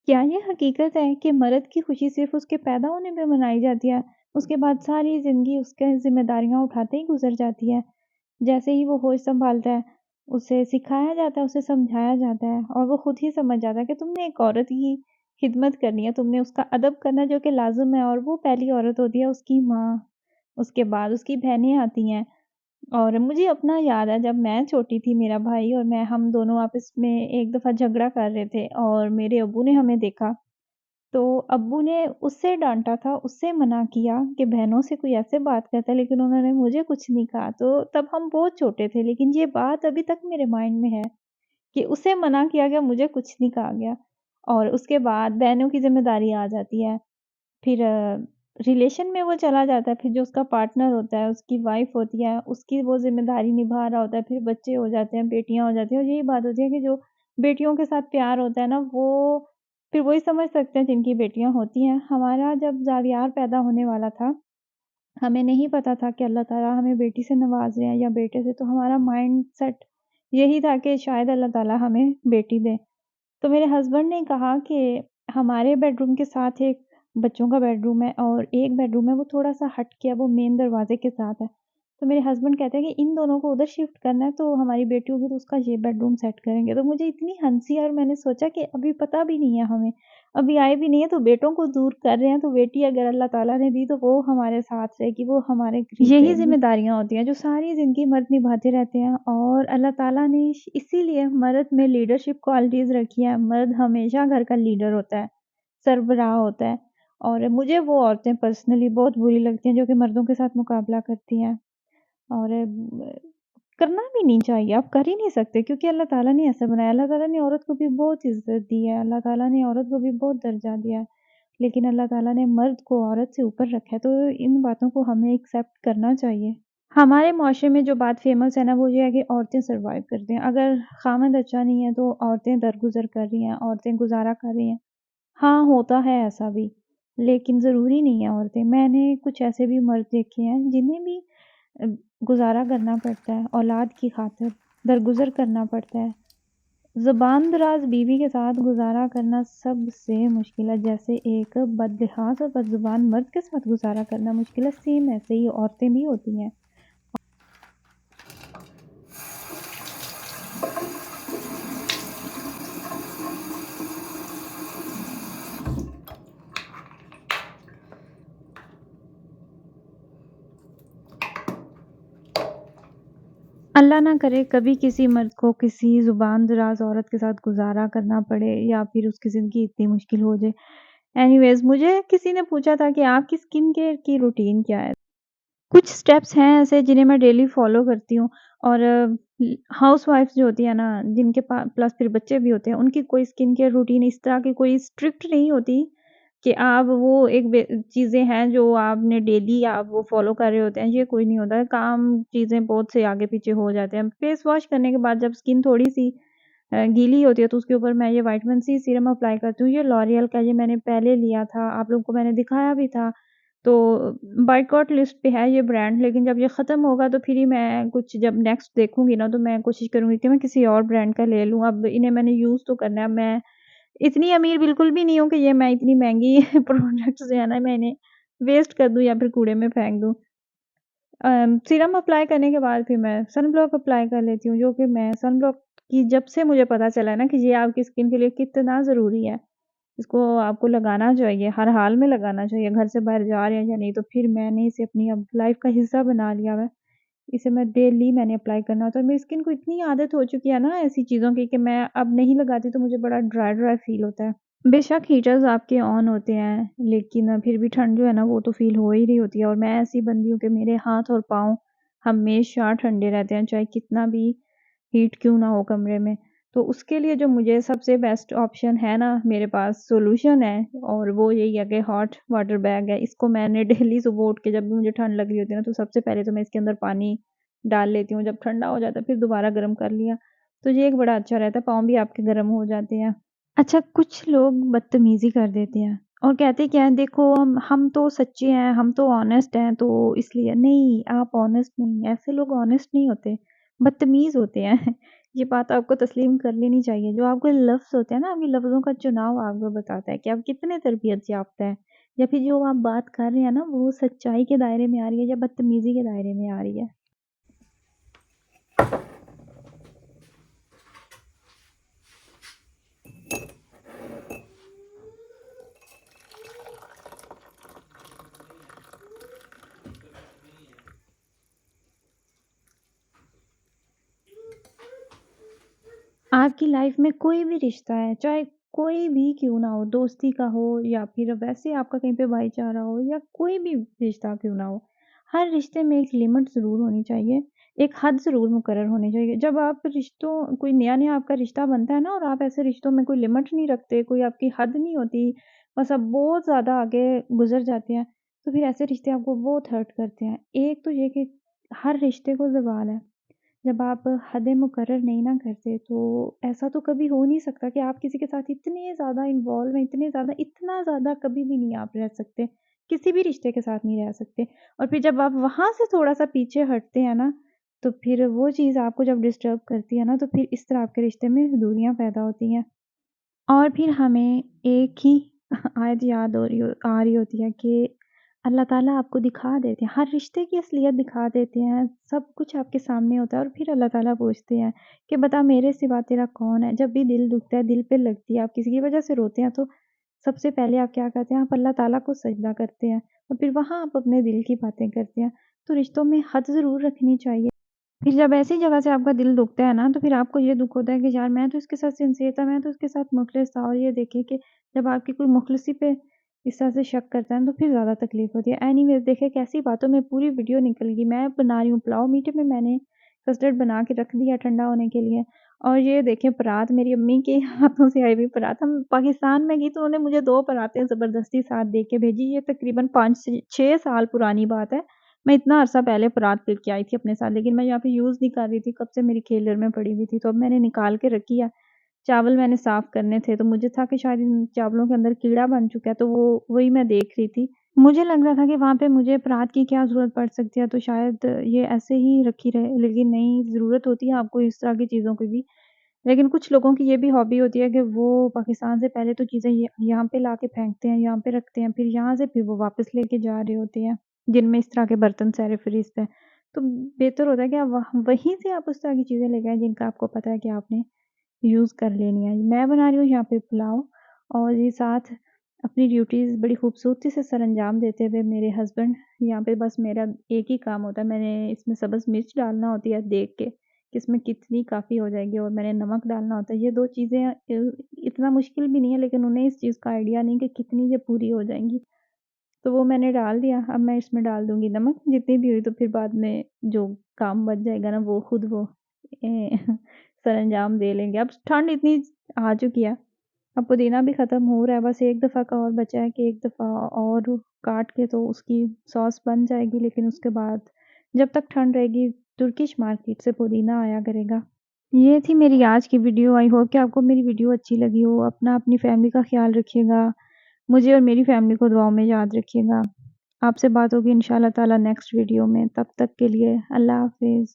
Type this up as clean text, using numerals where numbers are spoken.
क्या ये हकीकत है कि मर्द की खुशी सिर्फ़ उसके पैदा होने पे मनाई जाती है? उसके बाद सारी ज़िंदगी उसके ज़िम्मेदारियाँ उठाते ही गुज़र जाती है। जैसे ही वो होश सँभालता है, उसे सिखाया जाता है, उसे समझाया जाता है और वो खुद ही समझ जाता है कि तुमने एक औरत की खिदमत करनी है, तुमने उसका अदब करना है जो कि लाज़िम है और वो पहली औरत होती है उसकी माँ, उसके बाद उसकी बहनें आती हैं। और मुझे अपना याद है जब मैं छोटी थी, मेरा भाई और मैं हम दोनों आपस में एक दफ़ा झगड़ा कर रहे थे और मेरे अब्बू ने हमें देखा, तो अब्बू ने उससे डाँटा था, उससे मना किया कि बहनों से कोई ऐसे बात करता है, लेकिन उन्होंने मुझे कुछ नहीं कहा। तो तब हम बहुत छोटे थे, लेकिन ये बात अभी तक मेरे माइंड में है कि उसे मना किया गया, मुझे कुछ नहीं कहा गया। और उसके बाद बहनों की ज़िम्मेदारी आ जाती है। फिर रिलेशन में वो चला जाता है, फिर जो उसका पार्टनर होता है, उसकी वाइफ़ होती है, उसकी वो ज़िम्मेदारी निभा रहा होता है, फिर बच्चे हो जाते हैं, बेटियाँ हो जाती हैं और यही बात होती है कि जो बेटियों के साथ प्यार होता है ना, वो फिर वही समझ सकते हैं जिनकी बेटियाँ होती हैं। हमारा जब ज़ावियार पैदा होने वाला था, हमें नहीं पता था कि अल्लाह ताला हमें बेटी से नवाज़ रहे हैं या बेटे से, तो हमारा माइंडसेट यही था कि शायद अल्लाह ताला हमें बेटी दें। तो मेरे हस्बैंड ने कहा कि हमारे बेडरूम के साथ एक बच्चों का बेडरूम है और एक बेडरूम है वो थोड़ा-सा हट के है, वो मेन दरवाज़े के साथ है। तो मेरे हस्बैंड कहते हैं कि इन दोनों को उधर शिफ्ट करना है तो हमारी बेटी होगी तो उसका ये बेडरूम सेट करेंगे। तो मुझे इतनी हँसी आई और मैंने सोचा कि अभी पता भी नहीं है हमें, अभी आए भी नहीं है तो बेटों को दूर कर रहे हैं, तो बेटी अगर अल्लाह ताला ने दी तो वो हमारे साथ रहेगी, वो हमारे करीब यही रहेगी। ज़िम्मेदारियाँ होती हैं जो सारी ज़िंदगी मर्द निभाते रहते हैं और अल्लाह ताला ने इसीलिए मर्द में लीडरशिप क्वालिटीज़ रखी हैं। मर्द हमेशा घर का लीडर होता है, सरबराह होता है और मुझे वो औरतें पर्सनली बहुत बुरी लगती हैं जो कि मर्दों के साथ मुकाबला करती हैं और करना भी नहीं चाहिए, आप कर ही नहीं सकते क्योंकि अल्लाह ताला ने ऐसा बनाया। अल्लाह ताला ने औरत को भी बहुत इज़्ज़त दी है, अल्लाह ताला ने औरत को भी बहुत दर्जा दिया है, लेकिन अल्लाह ताला ने मर्द को औरत से ऊपर रखा है, तो इन बातों को हमें एक्सेप्ट करना चाहिए। हमारे माशरे में जो बात फ़ेमस है ना, वो ये है कि औरतें सर्वाइव करती हैं। अगर ख़ामंद अच्छा नहीं है, तो औरतें दरगुज़र कर रही हैं, औरतें गुज़ारा कर रही हैं। हाँ, होता है ऐसा भी, लेकिन ज़रूरी नहीं है औरतें। मैंने कुछ ऐसे भी मर्द देखे हैं, जिन्हें भी अ, गुज़ारा करना पड़ता है, औलाद की खातिर दरगुज़र करना पड़ता है। ज़ुबान-दराज़ बीवी के साथ गुज़ारा करना सबसे मुश्किल है, जैसे एक बदलिहाज़ और बदज़ुबान मर्द के साथ गुज़ारा करना मुश्किल है, सेम ऐसे ही औरतें भी होती हैं। अल्लाह ना करे कभी किसी मर्द को किसी ज़ुबान-दराज़ औरत के साथ गुज़ारा करना पड़े या फिर उसकी ज़िंदगी इतनी मुश्किल हो जाए। एनीवेज़ मुझे किसी ने पूछा था कि आपकी स्किन केयर की रूटीन क्या है? कुछ स्टेप्स हैं ऐसे जिन्हें मैं डेली फ़ॉलो करती हूँ और हाउसवाइफ़्स जो होती हैं ना, जिनके प्लस फिर बच्चे भी होते हैं, उनकी कोई स्किन केयर रूटीन इस तरह की कोई स्ट्रिक्ट नहीं होती कि आप वो एक बे चीज़ें हैं जो आपने डेली आप वो फ़ॉलो कर रहे होते हैं, ये कोई नहीं होता है। काम चीज़ें बहुत से आगे-पीछे हो जाते हैं। फेस वॉश करने के बाद जब स्किन थोड़ी-सी गीली होती है तो उसके ऊपर मैं ये विटामिन सी सीरम अप्लाई करती हूँ। ये लॉरियल का ये मैंने पहले लिया था, आप लोगों को मैंने दिखाया भी था। तो बॉयकॉट लिस्ट पे है ये ब्रांड, लेकिन जब ये ख़त्म होगा तो फिर ही मैं कुछ जब नेक्स्ट देखूँगी ना तो मैं कोशिश करूँगी कि मैं किसी और ब्रांड का ले लूँ। अब इन्हें मैंने यूज़ तो करना है, मैं इतनी अमीर बिल्कुल भी नहीं हूँ कि ये मैं इतनी महँगी प्रोडक्ट्स जो है ना मैं इन्हें वेस्ट कर दूँ या फिर कूड़े में फेंक दूँ। सीरम अप्लाई करने के बाद फिर मैं सनब्लॉक अप्लाई कर लेती हूँ, जो कि मैं सनब्लॉक की जब से मुझे पता चला है ना कि ये आपकी स्किन के लिए कितना ज़रूरी है, इसको आपको लगाना चाहिए, हर हाल में लगाना चाहिए, घर से बाहर जा रहे हैं या नहीं, तो फिर मैंने इसे अपनी अब लाइफ़ का हिस्सा बना लिया हुआ है। इसे मैं डेली मैंने अप्लाई करना होता है। मेरी स्किन को इतनी आदत हो चुकी है ना ऐसी चीज़ों की कि मैं अब नहीं लगाती तो मुझे बड़ा ड्राई-ड्राई फ़ील होता है। बेशक हीटर्स आपके ऑन होते हैं, लेकिन फिर भी ठंड जो है ना वो तो फ़ील हो ही रही होती है और मैं ऐसी बंदी हूँ कि मेरे हाथ और पाँव हमेशा ठंडे रहते हैं, चाहे कितना भी हीट क्यों ना हो कमरे में। तो उसके लिए जो मुझे सबसे बेस्ट ऑप्शन है ना, मेरे पास सॉल्यूशन है और वो यही है कि हॉट वाटर बैग है। इसको मैंने डेली सुबह उठ के जब भी मुझे ठंड लग रही होती है ना, तो सबसे पहले तो मैं इसके अंदर पानी डाल लेती हूँ। जब ठंडा हो जाता है फिर दोबारा गर्म कर लिया। तो ये एक बड़ा अच्छा रहता है, पाँव भी आपके गर्म हो जाते हैं। अच्छा, कुछ लोग बदतमीज़ी कर देते हैं और कहते क्या हैं, देखो हम तो सच्चे हैं, हम तो ऑनेस्ट हैं, तो इसलिए नहीं, आप ऑनेस्ट नहीं, ऐसे लोग ऑनेस्ट नहीं होते, बदतमीज़ होते हैं। ये बात आपको तस्लीम कर लेनी चाहिए। जो आपके लफ्ज़ होते हैं ना, आपके लफ्ज़ों का चुनाव आपको बताता है कि आप कितने तरबियत याफ़्ता हैं, या फिर जो आप बात कर रहे हैं ना, वो सच्चाई के दायरे में आ रही है या बदतमीज़ी के दायरे में आ रही है। आपकी लाइफ में कोई भी रिश्ता है, चाहे कोई भी क्यों ना हो, दोस्ती का हो या फिर वैसे आपका कहीं पे भाईचारा हो या कोई भी रिश्ता क्यों ना हो, हर रिश्ते में एक लिमिट ज़रूर होनी चाहिए, एक हद ज़रूर मुकर्रर होनी चाहिए। जब आप रिश्तों कोई नया-नया आपका रिश्ता बनता है ना और आप ऐसे रिश्तों में कोई लिमिट नहीं रखते, कोई आपकी हद नहीं होती, बस आप बहुत ज़्यादा आगे गुज़र जाते हैं, तो फिर ऐसे रिश्ते आपको बहुत हर्ट करते हैं। एक तो ये कि हर रिश्ते को ज़वाल है। जब आप हदें मुकर्रर नहीं ना करते, तो ऐसा तो कभी हो नहीं सकता कि आप किसी के साथ इतने ज़्यादा इन्वॉल्व हैं, इतना ज़्यादा कभी भी नहीं आप रह सकते। किसी भी रिश्ते के साथ नहीं रह सकते। और फिर जब आप वहाँ से थोड़ा-सा पीछे हटते हैं ना, तो फिर वो चीज़ आपको जब डिस्टर्ब करती है ना, तो फिर इस तरह आपके रिश्ते में दूरियाँ पैदा होती हैं। और फिर हमें एक ही आयत याद हो रही हो आ रही होती है कि अल्लाह ताला आपको दिखा देते हैं, हर रिश्ते की असलियत दिखा देते हैं, सब कुछ आपके सामने होता है और फिर अल्लाह ताला पूछते हैं कि बता मेरे सिवा तेरा कौन है? जब भी दिल दुखता है, दिल पे लगती है, आप किसी की वजह से रोते हैं तो सबसे पहले आप क्या करते हैं? आप अल्लाह ताला को सजदा करते हैं और फिर वहाँ आप अपने दिल की बातें करते हैं। तो रिश्तों में हद ज़रूर रखनी चाहिए। फिर जब ऐसी जगह से आपका दिल दुखता है ना, तो फिर आपको ये दुःख होता है कि यार मैं तो इसके साथ सिंसियर था, मैं तो इसके साथ मुख़लिस था, और ये देखिए कि जब आपकी कोई मुख़लिसी पे इस तरह से शक करता है ना, तो फिर ज़्यादा तकलीफ़ होती है। एनीवेज़ देखिए कैसी बातों में पूरी वीडियो निकल गई। मैं बना रही हूँ पुलाव, मीठे में मैंने कस्टर्ड बना के रख दिया ठंडा होने के लिए, और ये देखें परात मेरी अम्मी के हाथों से आई हुई परात। हम पाकिस्तान में गई तो उन्होंने मुझे 2 परातें ज़बरदस्ती साथ दे के भेजी। ये तकरीबन 5 से 6 साल पुरानी बात है। मैं इतना अरसा पहले परात लेके आई थी अपने साथ, लेकिन मैं यहाँ पे यूज़ नहीं कर रही थी, कब से मेरी खेलर में पड़ी हुई थी, तो अब मैंने निकाल के रखी है। चावल मैंने साफ़ करने थे, तो मुझे था कि शायद इन चावलों के अंदर कीड़ा बन चुका है, तो वो वही मैं देख रही थी। मुझे लग रहा था कि वहाँ पे मुझे परात की क्या ज़रूरत पड़ सकती है, तो शायद ये ऐसे ही रखी रहे, लेकिन नहीं, ज़रूरत होती है आपको इस तरह की चीज़ों की भी। लेकिन कुछ लोगों की ये भी हॉबी होती है कि वो पाकिस्तान से पहले तो चीज़ें यहाँ पे लाके फेंकते हैं, यहाँ पे रखते हैं, फिर यहाँ से फिर वो वापस लेके जा रहे होते हैं, जिनमें इस तरह के बर्तन सारे-फ़हरिस्त हैं। तो बेहतर होता है कि आप वहीं से आप उस तरह की चीज़ें लेके आएँ जिनका आपको पता है कि आपने यूज़ कर लेनी है। मैं बना रही हूँ यहाँ पे पुलाव, और ये साथ अपनी ड्यूटीज़ बड़ी खूबसूरती से सरअंजाम देते हुए मेरे हस्बैंड, यहाँ पे बस मेरा एक ही काम होता है, मैंने इसमें सब्ज़ मिर्च डालना होती है देख के कि इसमें कितनी काफ़ी हो जाएगी, और मैंने नमक डालना होता है। ये 2 चीज़ें इतना मुश्किल भी नहीं है, लेकिन उन्हें इस चीज़ का आइडिया नहीं कि कितनी ये पूरी हो जाएँगी। तो वो मैंने डाल दिया, अब मैं इसमें डाल दूँगी नमक, जितनी भी हुई तो फिर बाद में जो काम बच जाएगा ना, वो खुद वो ए सरअंजाम दे लेंगे। अब ठंड इतनी आ चुकी है, अब पुदीना भी ख़त्म हो रहा है, बस एक दफ़ा का और बचा है कि एक दफ़ा और काट के तो उसकी सॉस बन जाएगी, लेकिन उसके बाद जब तक ठंड रहेगी तुर्किश मार्केट से पुदीना आया करेगा। ये थी मेरी आज की वीडियो, आई होप कि आपको मेरी वीडियो अच्छी लगी हो। अपना अपनी फैमिली का ख़्याल रखिएगा। मुझे और मेरी फैमिली को दुआओं में याद रखिएगा। आपसे बात होगी इंशाअल्लाह ताला नेक्स्ट वीडियो में, तब तक के लिए अल्लाह हाफ़िज़।